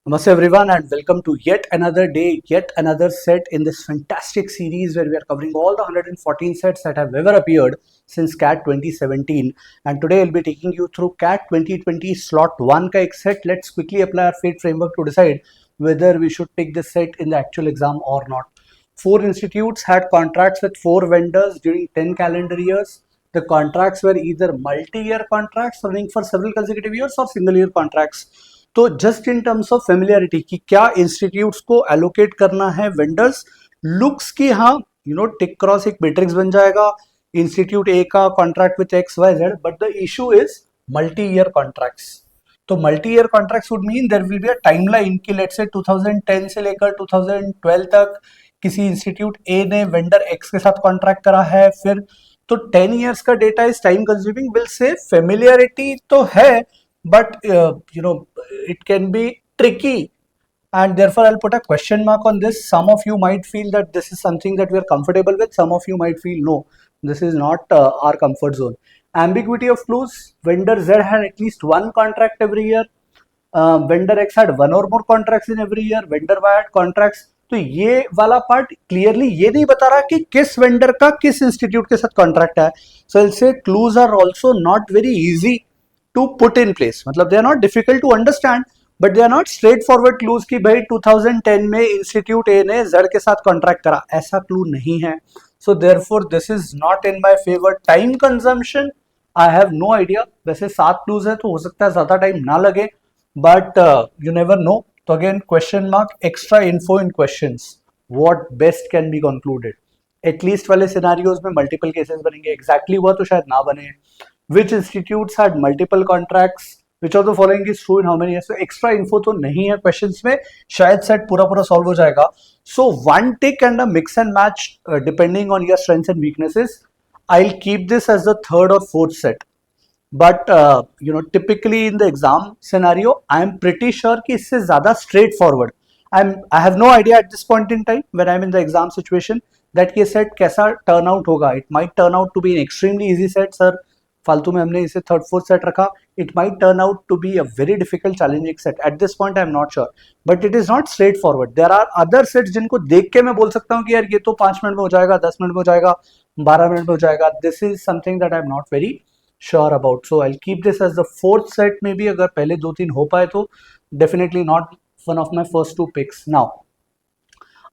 Namaste everyone and welcome to yet another day, yet another set in this fantastic series where we are covering all the 114 sets that have ever appeared since CAT 2017. And today I'll be taking you through CAT 2020 slot 1 ka ek set. Let's quickly apply our fate framework to decide whether we should pick this set in the actual exam or not. 4 institutes had contracts with 4 vendors during 10 calendar years. The contracts were either multi-year contracts running for several consecutive years or single-year contracts. तो just in terms of familiarity कि क्या institutes को allocate करना है vendors, looks की हाँ tick cross एक matrix बन जाएगा इंस्टीट्यूट ए का contract with X Y Z, but the issue is multi year contracts. तो multi year contracts would mean there will be a timeline कि लेट्स से 2010 से लेकर 2012 तक किसी इंस्टीट्यूट ए ने वेंडर एक्स के साथ कॉन्ट्रैक्ट करा है, फिर तो 10 इयर्स का data is time consuming. Will say familiarity तो है but it can be tricky and therefore I'll put a question mark on this. Some of you might feel that this is something that we are comfortable with, some of you might feel no, this is not our comfort zone. Ambiguity of clues: vendor Z had at least one contract every year, vendor X had one or more contracts in every year, vendor Y had contracts. तो ये वाला part clearly ये नहीं बता रहा कि किस vendor का किस इंस्टीट्यूट के साथ कॉन्ट्रैक्ट है. सो I'll say clues are also not very easy to put in place. मतलब they are not difficult to understand, but they are not straightforward clues कि भाई 2010 में इंस्टीट्यूट ए ने Z के साथ कॉन्ट्रैक्ट करा, ऐसा क्लू नहीं है. So therefore this is not in my favor. Time consumption, I have no idea. वैसे 7 clues है तो हो सकता है ज्यादा टाइम ना लगे, but you never know. तो again question mark, extra info in questions. What best can be concluded? At least वाले सिनारियोज में मल्टीपल केसेस बनेंगे, एग्जैक्टली हुआ तो शायद ना बने. Which institutes had multiple contracts? Which of the following is true in how many years? So extra info तो नहीं है questions में, शायद set पूरा solve हो जाएगा. So one tick and a mix and match depending on your strengths and weaknesses. I'll keep this as the third or fourth set. But typically in the exam scenario, I am pretty sure कि इससे ज़्यादा straightforward. I have no idea at this point in time when I'm in the exam situation that ये set कैसा turn out होगा. It might turn out to be an extremely easy set, sir. फालतू में हमने इसे third fourth set रखा. It might turn out to be a very difficult challenging set. At this point I am not sure, but it is not straight forward. There are other sets जिनको देख के मैं बोल सकता हूँ कि यार ये तो 5 मिनट में हो जाएगा, 10 मिनट में हो जाएगा, 12 मिनट में हो जाएगा. This is something that I am not very sure about. So I will keep this as the fourth set. में भी अगर पहले 2-3 हो पाए तो definitely not one of my first 2 picks. Now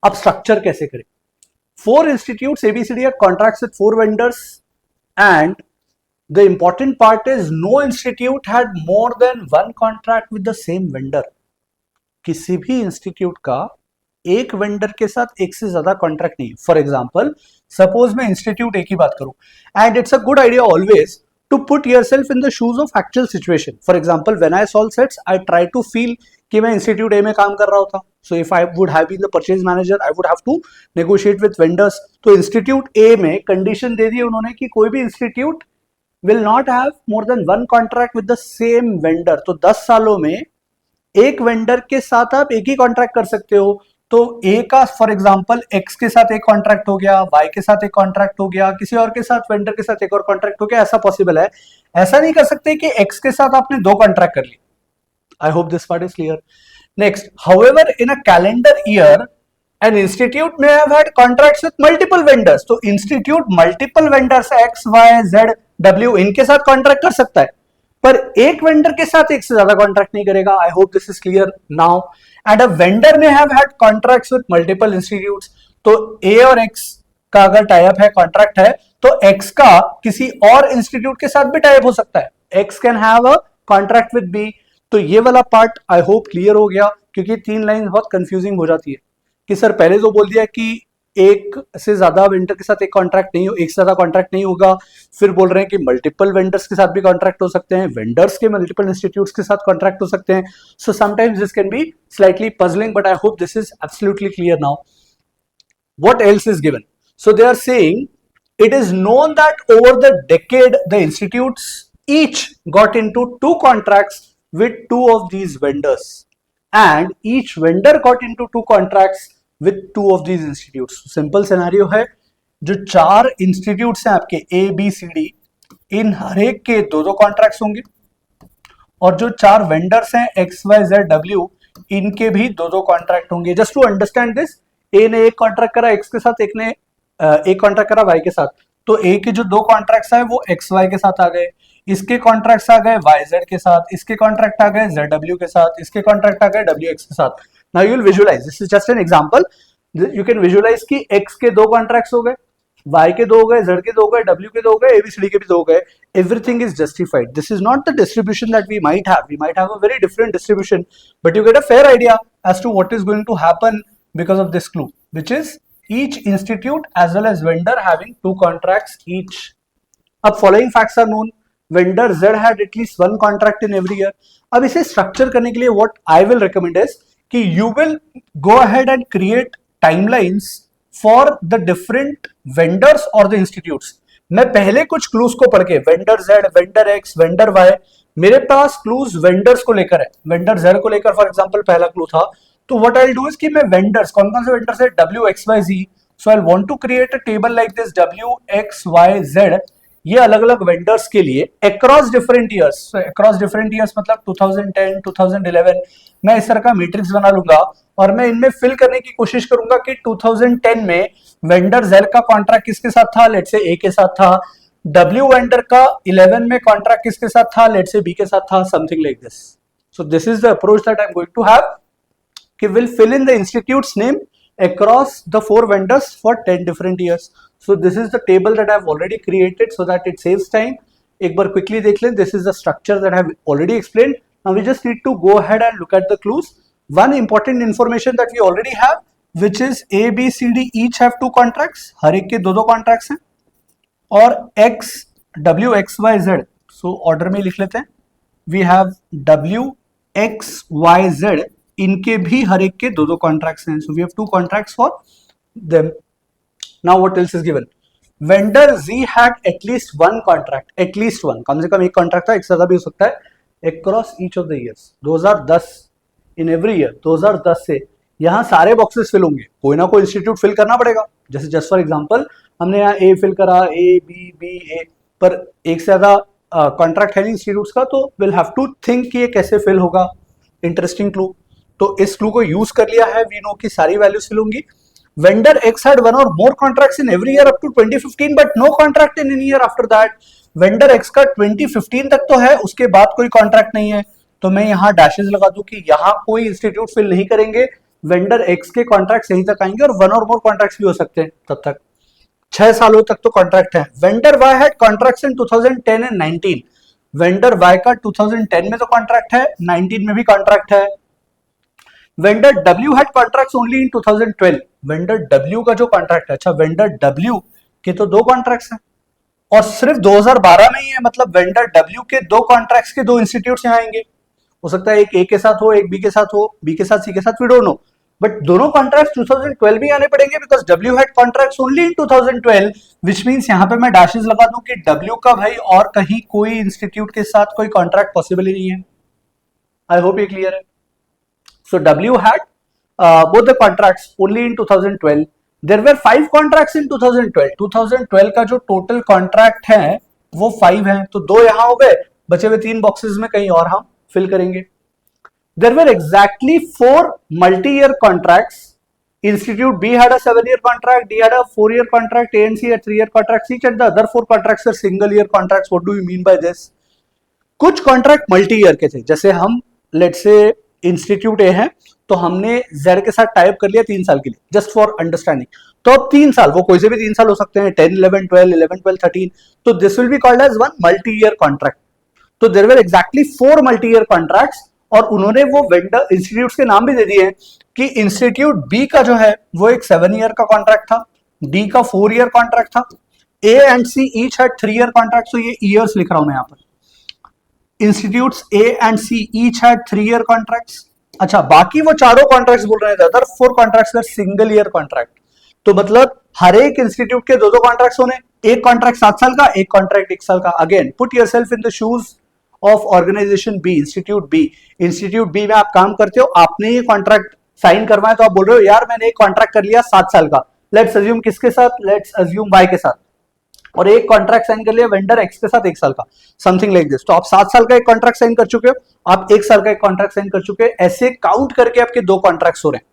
अब स्ट्रक्चर कैसे करें? 4 institutes ABCD had contracts with 4 vendors, and the important part is no institute had more than one contract with the same vendor. किसी भी institute का एक vendor के साथ एक से ज्यादा कॉन्ट्रैक्ट नहीं. फॉर एग्जाम्पल सपोज मैं इंस्टीट्यूट ए की बात करूं, and it's a good idea always to put yourself in the shoes of actual situation. For example when I solve sets I try to feel कि मैं institute A में काम कर रहा होता. So if I would have been the purchase manager, I would have to negotiate with vendors. तो institute A में condition दे दी उन्होंने कि कोई भी institute will not have more than one contract with the same vendor. तो 10 सालों में एक वेंडर के साथ आप एक ही कॉन्ट्रैक्ट कर सकते हो. तो ए का फॉर एग्जांपल एक्स के साथ एक कॉन्ट्रैक्ट हो गया, वाई के साथ एक कॉन्ट्रैक्ट हो गया, किसी और के साथ वेंडर के साथ एक और कॉन्ट्रैक्ट हो गया. ऐसा पॉसिबल है. ऐसा नहीं कर सकते कि एक्स के साथ आपने 2 कॉन्ट्रैक्ट कर लिए. आई hope this part is clear. Next, however in a calendar year an institute may have had contracts with multiple vendors. तो institute multiple vendors X, Y, Z, W इनके साथ कॉन्ट्रैक्ट कर सकता है, पर एक वेंडर के साथ एक से ज्यादा कॉन्ट्रैक्ट नहीं करेगा. आई hope this is clear now. And a vendor may have had contracts with multiple institutes. तो A और X का अगर टाइप है, कॉन्ट्रैक्ट है, तो X का किसी और इंस्टीट्यूट के साथ भी टाइप हो सकता है. X can have a contract with B. तो ये वाला पार्ट आई होप क्लियर हो गया, क्योंकि 3 लाइन बहुत कंफ्यूजिंग हो जाती है कि सर पहले तो बोल दिया कि एक से ज्यादा वेंडर के साथ एक कॉन्ट्रैक्ट नहीं हो, एक से ज्यादा कॉन्ट्रैक्ट नहीं होगा. फिर बोल रहे हैं कि मल्टीपल वेंडर्स के साथ भी कॉन्ट्रैक्ट हो सकते हैं, वेंडर्स के मल्टीपल इंस्टीट्यूट्स के साथ कॉन्ट्रैक्ट हो सकते हैं. So sometimes this can be slightly puzzling, but I hope this is absolutely clear now. What else is given? So they are saying it is known that over the decade the institutes each got into 2 contracts with 2 of these vendors, and each vendor got into 2 contracts with 2 of these institutes. Simple scenario है, जो 4 institutes हैं आपके ABCD, इन हर एक के 2-2 contracts होंगे, और जो 4 vendors हैं XYZW, इनके भी दो दो कॉन्ट्रैक्ट होंगे। जस्ट टू अंडरस्टैंड दिस, ए ने एक कॉन्ट्रैक्ट करा एक्स के साथ, एक ने एक कॉन्ट्रैक्ट करा वाई के साथ, तो ए के जो दो कॉन्ट्रैक्ट्स आए वो एक्स वाई के साथ आ गए, इसके कॉन्ट्रैक्ट्स आ गए वाई जेड के साथ, इसके कॉन्ट्रैक्ट आ गए जेड डब्ल्यू के साथ, इसके कॉन्ट्रैक्ट आ गए डब्ल्यू एक्स के साथ। Now you will visualize, this is just an example, you can visualize कि एक्स के दो कॉन्ट्रैक्ट्स हो गए, y के दो हो गए, z के दो हो गए, w के दो हो गए, abcd के भी दो हो गए, everything is justified. This is not the distribution that we might have a very different distribution, but you get a fair idea as to what is going to happen because of this clue, which is each institute as well as vendor having two contracts each. अब following facts are known, vendor z had at least one contract in every year. अब इसे structure करने के लिए what I will recommend is कि you will go ahead and create timelines for the different vendors और the institutes. मैं पहले कुछ क्लूज को पढ़ के, vendor Z, vendor X, vendor Y, मेरे पास क्लूज वेंडर्स को लेकर है, वेंडर जेड को लेकर फॉर एग्जांपल पहला क्लू था, तो what I will do is कि मैं वेंडर्स, कौन कौन से वेंडर्स है, W X Y Z, so I want to create a table like this, W X Y Z, ये अलग अलग वेंडर्स के लिए across different years, across different years मतलब 2010, 2011, मैं इस तरह का मैट्रिक्स बना लूंगा और मैं इनमें फिल करने की कोशिश करूंगा कि 2010 में वेंडर जेड का कॉन्ट्रैक्ट किसके साथ था, लेट्स से ए के साथ था, डब्ल्यू वेंडर का 11 में कॉन्ट्रैक्ट किसके साथ था, लेट्स से बी के साथ था, something like this. So this is the approach that I am going to have, कि will fill in the institute's name across the four vendors for 10 different years. So this is the table that I have already created so that it saves time. एक बार quickly देख लें, this is the structure that I have already explained. Now we just need to go ahead and look at the clues. One important information that we already have, which is A, B, C, D each have two contracts. हर एक के दो दो contracts हैं, और X, W, X, Y, Z. So order में लिख लेते हैं. We have W, X, Y, Z. इनके भी हर एक के दो दो कॉन्ट्रैक्ट्स हैं, so we have two contracts for them. Now what else is given, vendor G had at least one contract, at least one, कम से कम एक कॉन्ट्रैक्ट था, एक से ज्यादा भी हो सकता है, across each of the years 2010, in every year 2010 से यहाँ सारे बॉक्सेस फिल होंगे, कोई ना कोई इंस्टीट्यूट फिल करना पड़ेगा. जैसे जस्ट फॉर एग्जांपल हमने यहाँ ए फिल करा, ए बी बी ए, पर एक से ज्यादा कॉन्ट्रैक्ट है नहीं इंस्टीट्यूट्स का, तो विल हैव टू थिंक कि ये कैसे फिल होगा. Interesting clue. तो इस क्लू को यूज कर लिया है, वी नो की सारी वैल्यूज फिल होंगी. Vendor X had one or more contracts in every year up to 2015 but no contract in any year after that. Vendor X का 2015 तक तो है, उसके बाद कोई कॉन्ट्रैक्ट नहीं है, तो मैं यहाँ डैशेस लगा दूं कि यहाँ कोई इंस्टीट्यूट फिल नहीं करेंगे, वेंडर एक्स के कॉन्ट्रैक्ट यहीं तक आएंगे, और वन और मोर कॉन्ट्रैक्ट्स भी हो सकते हैं तब तक, 6 सालों तक तो कॉन्ट्रैक्ट है. Vendor Y had contracts in 2010 and 19. Vendor Y का 2010 में तो कॉन्ट्रैक्ट है, 19 में भी कॉन्ट्रैक्ट है. Vendor W had contracts only in 2012. Vendor W का जो कॉन्ट्रैक्ट है, अच्छा वेंडर डब्ल्यू के तो दो कॉन्ट्रैक्ट्स हैं और सिर्फ 2012 में ही है, मतलब वेंडर डब्ल्यू के दो कॉन्ट्रैक्ट्स के दो इंस्टीट्यूट्स यहाँ आएंगे. हो सकता है एक ए के साथ हो, एक बी के साथ हो, बी के साथ सी के साथ, वी डोंट नो, बट दोनों कॉन्ट्रैक्ट्स 2012 में आने पड़ेंगे because W had contracts only in 2012, which means यहाँ पे मैं डैशेस लगा दूं कि डब्ल्यू का भाई और कहीं कोई इंस्टीट्यूट के साथ कोई कॉन्ट्रैक्ट पॉसिबल ही नहीं है. आई होप ये क्लियर है. So W had both the contracts only in 2012. There were 5 contracts in 2012. 2012 का जो total contract है वो 5 है, तो 2 यहाँ हो गए, बचे हुए 3 boxes में कहीं और हम fill करेंगे. There were exactly 4 multi-year contracts. Institute B had a 7-year contract, D had a 4-year contract, A and C had 3-year contracts each, and the other 4 contracts are single-year contracts. What do we mean by this? कुछ contract multi-year के थे, जैसे हम let's say institute ए है, तो हमने Z के साथ टाइप कर लिया 3 साल के लिए, जस्ट फॉर अंडरस्टैंडिंग, तो अब 3 साल, वो कोई से भी 3 साल हो सकते हैं, 10, 11, 12, 11, 12, 13, तो this will be called as one multi year contract. तो there were exactly 4 multi year contracts, और उन्होंने वो वेंडर इंस्टीट्यूट्स के नाम भी दे दिए हैं कि इंस्टीट्यूट बी का जो है वो एक 7 ईयर का कॉन्ट्रैक्ट था, डी का 4 ईयर कॉन्ट्रैक्ट था, A and C each had 3 year contract. तो ये ईयर्स लिख रहा हूं मैं यहाँ पर, institutes A and C each had 3 year contracts. अच्छा, बाकी वो चारों कॉन्ट्रैक्ट्स बोल रहे हैं, other 4 contracts are single year contract. तो मतलब हर एक इंस्टीट्यूट के दो कॉन्ट्रैक्ट्स होने, एक कॉन्ट्रैक्ट 7 साल का, एक कॉन्ट्रैक्ट 1 साल का. Again put yourself in the shoes of organization B, institute B. Institute B में आप काम करते हो, आपने ये कॉन्ट्रैक्ट साइन करवाया, तो आप बोल रहे हो यार मैंने एक कॉन्ट्रैक्ट कर लिया 7 साल का, लेट्स अज्यूम किसके साथ, लेट्स अज्यूम वाई के साथ. और एक कॉन्ट्रैक्ट साइन कर लिया वेंडर एक्स के साथ 1 साल का, समथिंग लाइक दिस। तो आप 7 साल का एक कॉन्ट्रैक्ट साइन कर चुके हो, आप 1 साल का एक कॉन्ट्रैक्ट साइन कर चुके हो, ऐसे काउंट करके आपके 2 कॉन्ट्रैक्ट्स हो रहे हैं।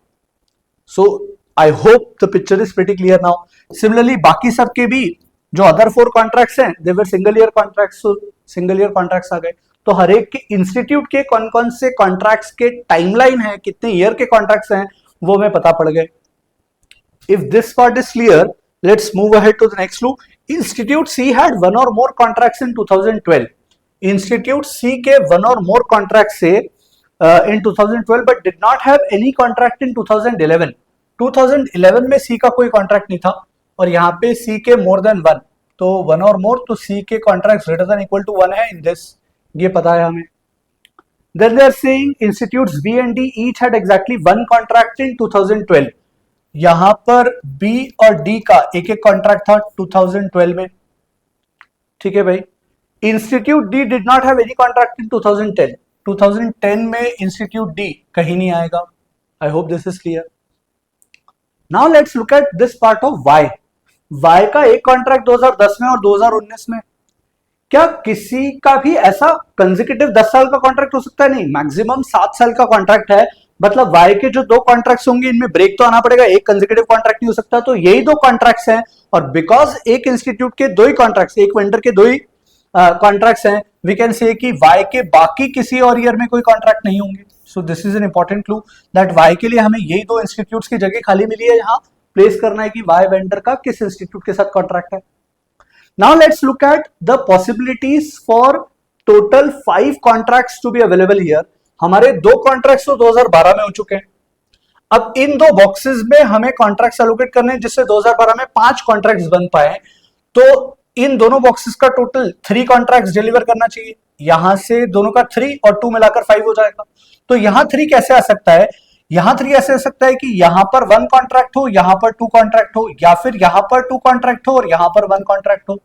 So I hope the picture is pretty clear now. Similarly बाकी सबके भी जो अदर 4 कॉन्ट्रैक्ट्स हैं they were single year contracts, single year contracts आ गए। तो हर एक के इंस्टीट्यूट के कौन कौन से कॉन्ट्रैक्ट्स के टाइमलाइन है, कितने ईयर के कॉन्ट्रैक्ट्स हैं, वो हमें पता पड़ गए। If this part is clear, let's move ahead to the next clue. Institute C had 1 or more contracts in 2012. Institute C के 1 or more contracts से in 2012 but did not have any contract in 2011. 2011 में C का कोई contract नहीं था और यहाँ पे C के more than 1, तो 1 or more, तो C के contracts greater than equal to 1 है in this, ये पता है हमें। Then they are saying institutes B and D each had exactly 1 contract in 2012. यहां पर बी और डी का एक एक कॉन्ट्रैक्ट था 2012 में, ठीक है भाई। Institute D did not have any contract in 2010। 2010 में इंस्टीट्यूट डी कहीं नहीं आएगा। I hope this is clear. Now let's look at this part of Y. Y का एक कॉन्ट्रैक्ट 2010 में और 2019 में। क्या किसी का भी ऐसा कंसेक्यूटिव 10 साल का कॉन्ट्रैक्ट हो सकता है? नहीं, मैक्सिमम 7 साल का कॉन्ट्रैक्ट है। मतलब वाई के जो 2 कॉन्ट्रैक्ट्स होंगे इनमें ब्रेक तो आना पड़ेगा, एक कंसेक्यूटिव कॉन्ट्रैक्ट नहीं हो सकता। तो यही 2 कॉन्ट्रैक्ट्स हैं और बिकॉज एक इंस्टीट्यूट के 2 ही कॉन्ट्रैक्ट्स, एक वेंडर के 2 ही कॉन्ट्रैक्ट्स हैं, वी कैन से कि वाई के बाकी किसी और ईयर में कोई कॉन्ट्रैक्ट नहीं होंगे। So this is an important clue that Y के लिए हमें यही 2 इंस्टीट्यूट्स की जगह खाली मिली है, यहाँ प्लेस करना है कि वाई वेंडर का किस इंस्टीट्यूट के साथ कॉन्ट्रैक्ट है। Now let's look at the possibilities for total 5 contracts to be available here. हमारे 2 कॉन्ट्रैक्ट्स तो 2012 में हो चुके हैं। अब इन 2 बॉक्सेस में हमें कॉन्ट्रैक्ट्स एलोकेट करने हैं जिससे 2012 में 5 कॉन्ट्रैक्ट्स बन पाए। तो इन दोनों बॉक्सेस का टोटल 3 कॉन्ट्रैक्ट्स डिलीवर करना चाहिए। यहां से दोनों का 3 और 2 मिलाकर 5 हो जाएगा। तो यहां 3 कैसे आ सकता है? यहां 3 ऐसे आ सकता है कि यहां पर 1 कॉन्ट्रैक्ट हो, यहां पर 2 कॉन्ट्रैक्ट हो, या फिर यहां पर 2 कॉन्ट्रैक्ट हो और यहां पर 1 कॉन्ट्रैक्ट हो।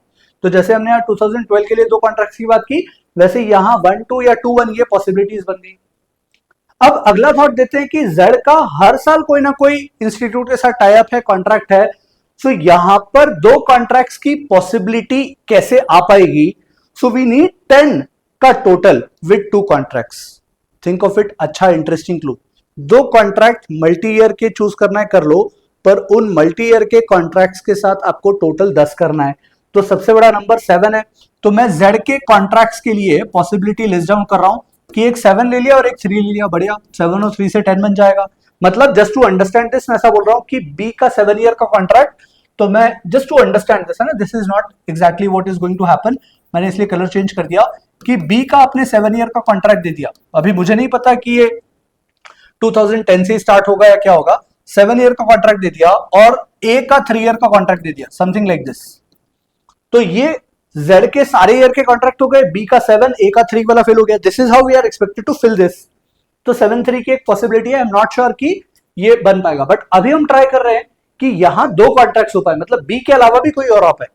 तो जैसे हमने यहाँ 2012 के लिए 2 कॉन्ट्रैक्ट्स की बात की, वैसे यहां 1 2 या 2 1 ये पॉसिबिलिटीज बन गई। अब अगला थॉट देते हैं कि जेड का हर साल कोई ना कोई इंस्टीट्यूट के साथ टाई अप है, कॉन्ट्रैक्ट है। सो यहां पर 2 कॉन्ट्रैक्ट्स की पॉसिबिलिटी कैसे आ पाएगी? सो वी नीड 10 का total with 2 contracts. Think of it, अच्छा interesting clue. 2 contract multi year के चूज करना है, कर लो, पर उन मल्टी ईयर के कॉन्ट्रैक्ट्स के साथ आपको टोटल 10 करना है। तो सबसे बड़ा नंबर 7 है। तो मैं जेड के कॉन्ट्रैक्ट्स के लिए पॉसिबिलिटी लिस्ट डाउन कर रहा हूं कि एक 7 ले लिया और एक 3 ले लिया, बढ़िया, 7 और 3 से 10 बन जाएगा। मतलब जस्ट टू अंडरस्टैंड दिस मैं ऐसा बोल रहा हूं कि बी का 7 ईयर का कॉन्ट्रैक्ट, तो मैं जस्ट टू अंडरस्टैंड दिस है ना, this is not exactly what is going to happen, मैंने इसलिए कलर चेंज कर दिया कि बी का आपने 7 ईयर का कॉन्ट्रैक्ट दे दिया। अभी मुझे नहीं पता कि ये 2010 से स्टार्ट होगा या क्या होगा। 7 ईयर का कॉन्ट्रैक्ट दे दिया और ए का 3 ईयर का कॉन्ट्रैक्ट दे दिया, समथिंग लाइक दिस। तो ये जेड के सारे ईयर के कॉन्ट्रैक्ट हो गए, बी का 7, ए का 3 वाला फिल हो गया। This is how we are expected to fill this. तो 7-3 की एक पॉसिबिलिटी है, आई एम नॉट श्योर कि ये बन पाएगा, बट अभी हम ट्राई कर रहे हैं कि यहां 2 कॉन्ट्रैक्ट्स हो पाए, मतलब बी के अलावा भी कोई और आ पाए।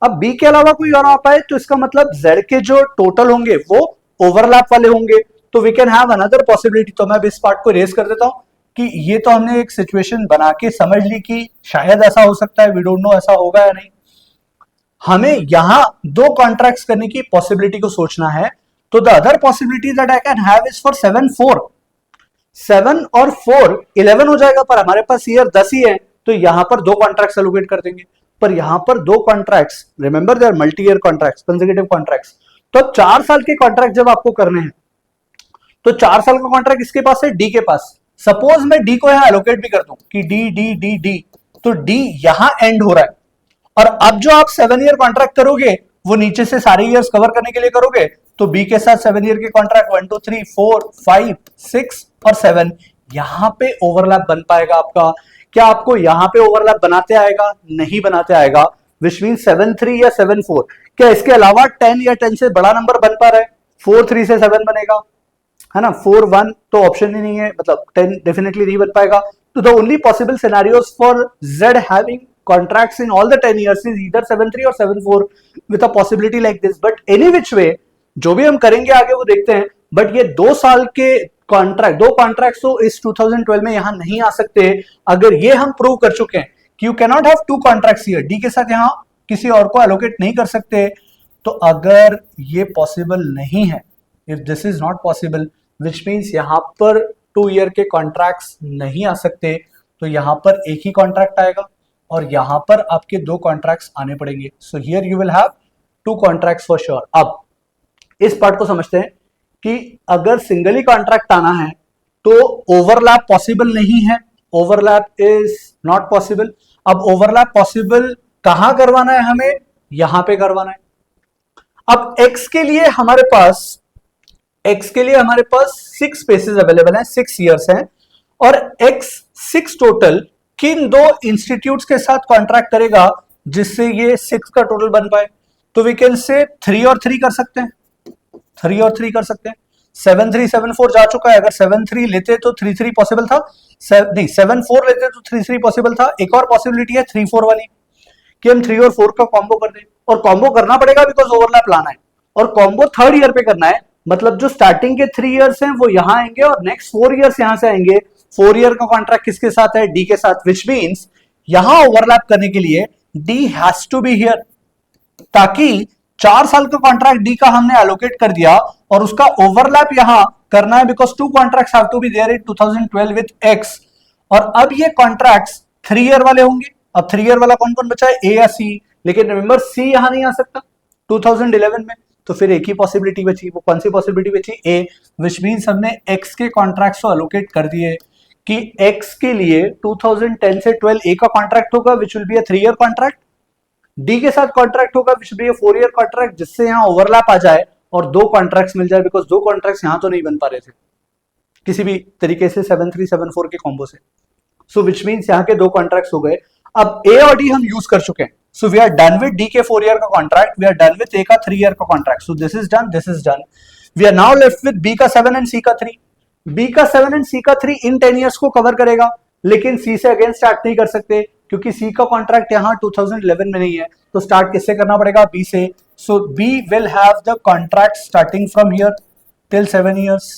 अब बी के अलावा कोई और आ पाए तो इसका मतलब जेड के जो टोटल होंगे वो ओवरलैप वाले होंगे, तो we can have another possibility. तो मैं अब इस पार्ट को रेज कर देता हूं कि ये तो हमने एक सिचुएशन बना के समझ ली कि शायद ऐसा हो सकता है, वी डोंट नो ऐसा होगा या नहीं। हमें यहां 2 कॉन्ट्रैक्ट्स करने की पॉसिबिलिटी को सोचना है। तो the other possibility that I can have is for 7 4। 7 और 4 11 हो जाएगा, पर हमारे पास ईयर 10 ही है, तो यहां पर 2 कॉन्ट्रैक्ट्स एलोकेट कर देंगे। पर यहां पर 2 contracts, remember they are multi year contracts, consecutive contracts. तो 4 साल के कॉन्ट्रैक्ट जब आपको करने हैं, तो 4 साल का कॉन्ट्रैक्ट इसके पास है, डी के पास। सपोज मैं डी को यहां एलोकेट भी कर दूं कि डी डी डी डी, तो डी यहां एंड हो रहा है। और अब जो आप 7 ईयर कॉन्ट्रैक्ट करोगे वो नीचे से सारे ईयर्स कवर करने के लिए करोगे, तो बी के साथ 7 ईयर के कॉन्ट्रैक्ट 1 2 3 4 5 6 और 7, यहां पे ओवरलैप बन पाएगा आपका। क्या आपको यहां पे ओवरलैप बनाते आएगा? नहीं बनाते आएगा, विच मीन 7 3 या 7 4। क्या इसके अलावा 10 या 10 से बड़ा नंबर बन पा रहा है? 4 3 से 7 बनेगा, है ना। 4 1 तो ऑप्शन ही नहीं है, मतलब 10 डेफिनेटली नहीं बन पाएगा। तो the only possible scenarios for Z having contracts in all the 10 years is either 7-3 or 7-4 with a possibility like this. But any which way, जो भी हम करेंगे आगे वो देखते हैं। बट ये 2 साल के कॉन्ट्रैक्ट, 2 कॉन्ट्रैक्ट्स तो इस 2012 में यहां नहीं आ सकते। अगर ये हम प्रूव कर चुके हैं कि you cannot have 2 contracts here, D के साथ यहां किसी और को एलोकेट नहीं कर सकते। तो अगर ये पॉसिबल नहीं है, if this is not possible, which means यहाँ पर 2 ईयर के कॉन्ट्रैक्ट्स नहीं आ सकते, तो यहाँ पर एक ही कॉन्ट्रैक्ट आएगा और यहाँ पर आपके 2 कॉन्ट्रैक्ट्स आने पड़ेंगे। So here you will have 2 contracts for sure. अब इस पार्ट को समझते हैं कि अगर सिंगली कॉन्ट्रैक्ट आना है तो ओवरलैप पॉसिबल नहीं है, ओवरलैप इज नॉट पॉसिबल। अब ओवरलैप पॉसिबल कहां करवाना है, हमें यहां पे करवाना है। अब x के लिए हमारे पास 6 स्पेसेस अवेलेबल हैं, 6 ईयर्स हैं, और x 6 टोटल किन 2 इंस्टीट्यूट्स के साथ कॉन्ट्रैक्ट करेगा जिससे ये 6 का टोटल बन पाए। तो वी कैन से 3 और 3 कर सकते हैं, 3 और 3 कर सकते हैं। 7 3 7 4 जा चुका है, अगर 7 3 लेते तो 3 3 पॉसिबल था, नहीं 7 4 लेते तो 3 3 पॉसिबल था। एक और पॉसिबिलिटी है 3 4 वाली कि हम 3 और 4 का कॉम्बो कर दें, और कॉम्बो करना पड़ेगा बिकॉज ओवरलैप लाना है, और कॉम्बो 3rd ईयर पे करना है। मतलब जो स्टार्टिंग के 3 इयर्स हैं वो यहां आएंगे और नेक्स्ट 4 इयर्स यहां से आएंगे। 4 ईयर का कॉन्ट्रैक्ट किसके साथ है, डी के साथ, विच मीन्स यहां ओवरलैप करने के लिए D has to be here, ताकि 4 साल का कॉन्ट्रैक्ट डी का हमने एलोकेट कर दिया और उसका ओवरलैप यहां करना है, because 2 contracts have to be there in 2012 with X. और अब ये कॉन्ट्रैक्ट्स 3 ईयर वाले होंगे। अब 3 ईयर वाला कौन कौन बचा है, ए या सी, लेकिन रिमेंबर सी यहां नहीं आ सकता 2011 में, तो फिर एक ही पॉसिबिलिटी बची। वो कौन सी पॉसिबिलिटी बची, ए, विच मीन्स हमने एक्स के कॉन्ट्रैक्ट्स को एलोकेट कर दिए कि एक्स के लिए 2010 से 12 ए का कॉन्ट्रैक्ट होगा which will be a 3 year contract, D के साथ कॉन्ट्रैक्ट होगा which will be a 4 year contract, जिससे यहां ओवरलैप आ जाए और 2 कॉन्ट्रैक्ट्स मिल जाए, बिकॉज 2 कॉन्ट्रैक्ट्स यहां तो नहीं बन पा रहे थे किसी भी तरीके से 7 3 7 4 के कॉम्बो से। सो विच मीन्स यहां के 2 कॉन्ट्रैक्ट्स हो गए। अब ए और डी हम यूज कर चुके हैं, so we are done with D के 4 ईयर का contract, we are done with A का 3 ईयर का contract. So this is done, this is done. We are now left with B का 7 एंड सी का 3। बी का 7 एंड सी का 3 इन 10 years को cover करेगा, लेकिन सी से अगेन स्टार्ट नहीं कर सकते क्योंकि सी का कॉन्ट्रैक्ट यहां 2011 में नहीं है, तो स्टार्ट किससे करना पड़ेगा, बी से। So B will have the contract starting from here till 7 years.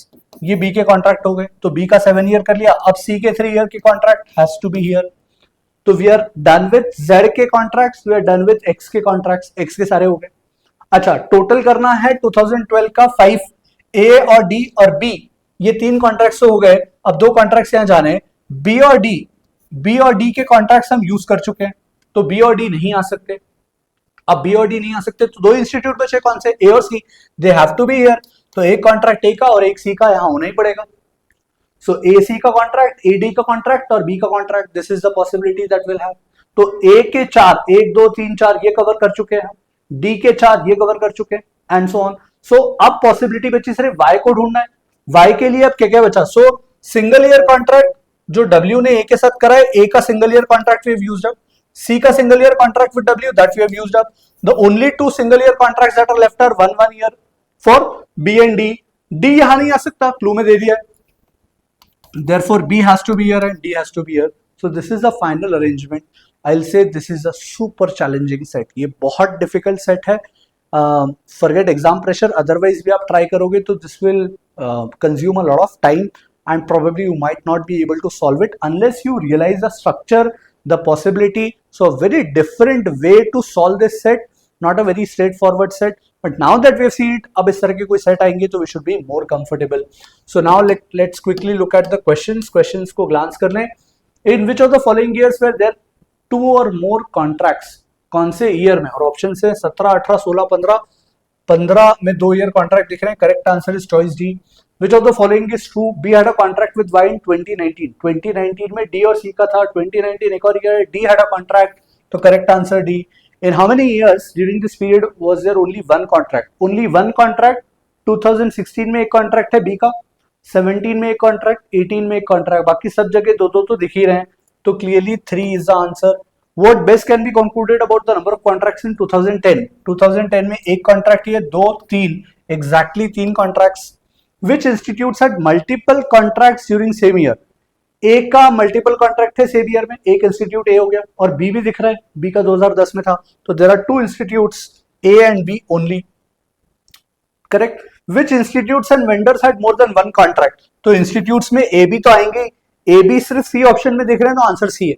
ये बी के कॉन्ट्रैक्ट हो गए, तो बी का 7 ईयर कर लिया। अब सी के 3 ईयर के contract has to be here, तो we are done with Z के contracts, we are done with X के कॉन्ट्रैक्ट्स, एक्स के सारे हो गए। अच्छा, टोटल करना है 2012 का 5, ए और डी और बी, ये 3 कॉन्ट्रैक्ट्स हो गए। अब 2 कॉन्ट्रैक्ट्स यहां जाने, बी और डी के कॉन्ट्रैक्ट्स हम यूज कर चुके हैं, तो बी और डी नहीं आ सकते। अब बी और डी नहीं आ सकते तो 2 इंस्टीट्यूट बचे, कौन से, ए और C, they have to be here. तो एक कॉन्ट्रैक्ट ए का और एक सी का यहां होना ही पड़ेगा। सो ए सी का कॉन्ट्रैक्ट, ए डी का कॉन्ट्रैक्ट और बी का contract, this is the possibility that will have. तो ए के 4, 1 2 3 4 ये कवर कर चुके हैं, डी के 4 ये कवर कर चुके हैं, एंड सो ऑन। सो अब पॉसिबिलिटी बची सिर्फ वाई को ढूंढना है। वाई के लिए अब क्या क्या बचा, सो सिंगल ईयर कॉन्ट्रैक्ट जो डब्ल्यू ने ए के साथ करा है, ए का single year contract we have used up, C का single year contract with W that we have used up. The only 2 single year contracts that are left are 1 year for B and D. D यहां नहीं आ सकता, clue में दे दिया है, therefore B has to be here and D has to be here. So this is the final arrangement. I'll say this is a super challenging set. ये बहुत difficult set है. Forget exam pressure. Otherwise भी आप try करोगे तो this will consume a lot of time and probably you might not be able to solve it unless you realize the structure, the possibility. So a very different way to solve this set. Not a very straightforward set. But now that we have seen it, अब इस तरह के कोई set आएंगे तो we should be more comfortable. So now let's quickly look at the questions. Questions को glance कर लें. In which of the following years were there 2 or more contracts? कौन से ईयर में? और ऑप्शन है 17, 18, 16, 15. 15 में 2 ईयर कॉन्ट्रैक्ट दिख रहे हैं. Correct answer is choice D. Which of the following is true? B had a contract with Y in 2019. 2019 में D और C का था. 2019 एक और year D had a contract. तो correct answer D. In how many years during this period was there only one contract? Only one contract. 2016 में एक contract है बी का, 17 में एक कॉन्ट्रैक्ट, 18 में एक कॉन्ट्रैक्ट, बाकी सब जगह 2 तो दिख ही रहे हैं, तो clearly 3 is the answer. What best can be concluded about the number of contracts in 2010? 2010 में एक कॉन्ट्रैक्ट है, 2 3 exactly 3 contracts. Which institutes had multiple contracts during same year? ए का मल्टीपल कॉन्ट्रैक्ट है सेम ईयर में, एक इंस्टीट्यूट ए हो गया, और बी भी दिख रहा है, बी का 2010 में था, तो there are 2 institutes A and B only. Correct. Which institutes and vendors had more than 1 contract? तो इंस्टीट्यूट्स में ए बी तो आएंगे, ए बी सिर्फ सी ऑप्शन में दिख रहे हैं, तो आंसर सी है.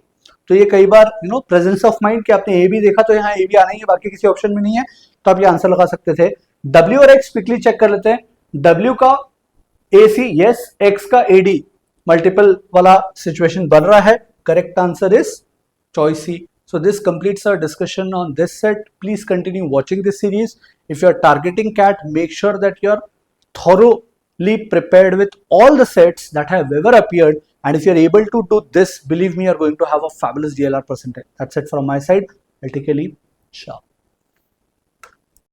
तो ये कई बार प्रेजेंस ऑफ माइंड कि आपने ए बी देखा तो यहाँ ए बी आना ही है, बाकी किसी ऑप्शन में नहीं है, तो आप ये आंसर लगा सकते थे। डब्ल्यू और एक्स क्विकली चेक कर लेते हैं। डब्ल्यू का ए सी यस, एक्स का ए डी मल्टीपल वाला सिचुएशन बन रहा है। Correct answer is choice C. So this completes our discussion on this set. Please continue watching this series. If you are targeting CAT, make sure that you are thoroughly prepared with all the sets that have ever appeared. And if you are able to do this, believe me, you are going to have a fabulous DLR percentage. That's it from my side. I'll take a leave. Ciao.